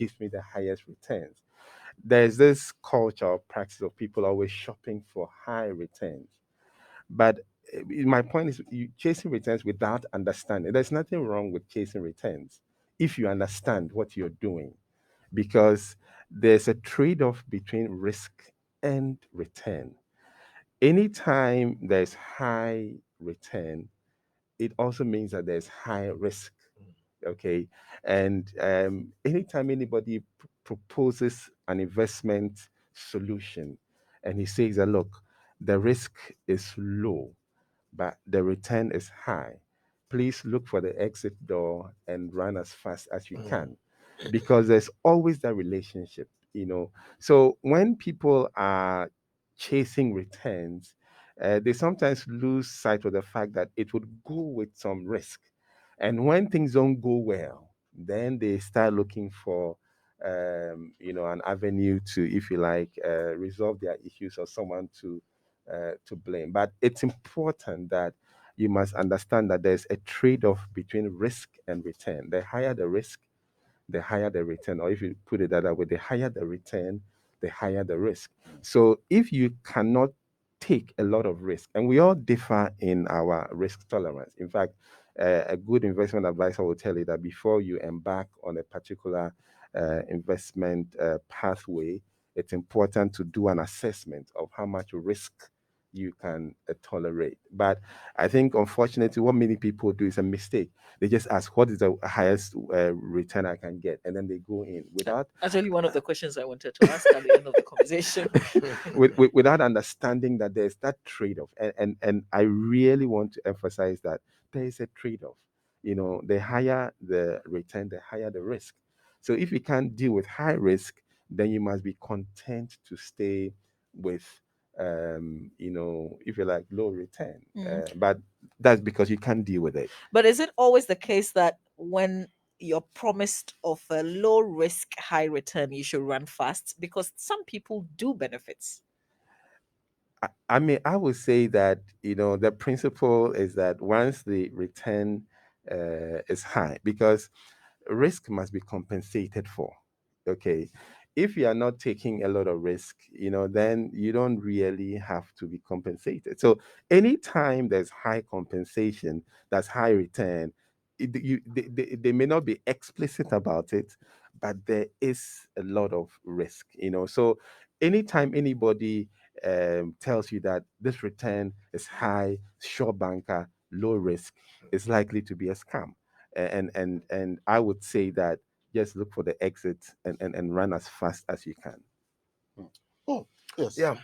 gives me the highest returns. There's this culture or practice of people always shopping for high returns. But my point is, you chasing returns without understanding. There's nothing wrong with chasing returns if you understand what you're doing, because there's a trade-off between risk and return. Anytime there's high return, it also means that there's high risk. Okay. And anytime anybody proposes an investment solution and he says that, look, the risk is low but the return is high, please look for the exit door and run as fast as you can, because there's always that relationship. So when people are chasing returns, they sometimes lose sight of the fact that it would go with some risk. And when things don't go well, then they start looking for an avenue to, if you like, resolve their issues or someone to blame. But it's important that you must understand that there's a trade-off between risk and return. The higher the risk, the higher the return. Or if you put it that way, the higher the return, the higher the risk. So if you cannot take a lot of risk, and we all differ in our risk tolerance. In fact, a good investment advisor will tell you that before you embark on a particular investment pathway, it's important to do an assessment of how much risk you can tolerate. But I think, unfortunately, what many people do is a mistake. They just ask, what is the highest return I can get? And then they go in without Actually, one of the questions I wanted to ask at the end of the conversation. without understanding that there's that trade-off. And I really want to emphasize that there is a trade-off. The higher the return, the higher the risk. So if you can't deal with high risk, then you must be content to stay with if you like, low return. But that's because you can't deal with it. But is it always the case that when you're promised of a low risk, high return, you should run fast? Because some people do benefits. I mean, I would say that the principle is that once the return is high, because risk must be compensated for. Okay. If you are not taking a lot of risk, then you don't really have to be compensated. So anytime there's high compensation, that's high return, they may not be explicit about it, but there is a lot of risk. So anytime anybody tells you that this return is high, sure banker, low risk, it's likely to be a scam. And I would say that just look for the exit and run as fast as you can. Oh, yes. Yeah.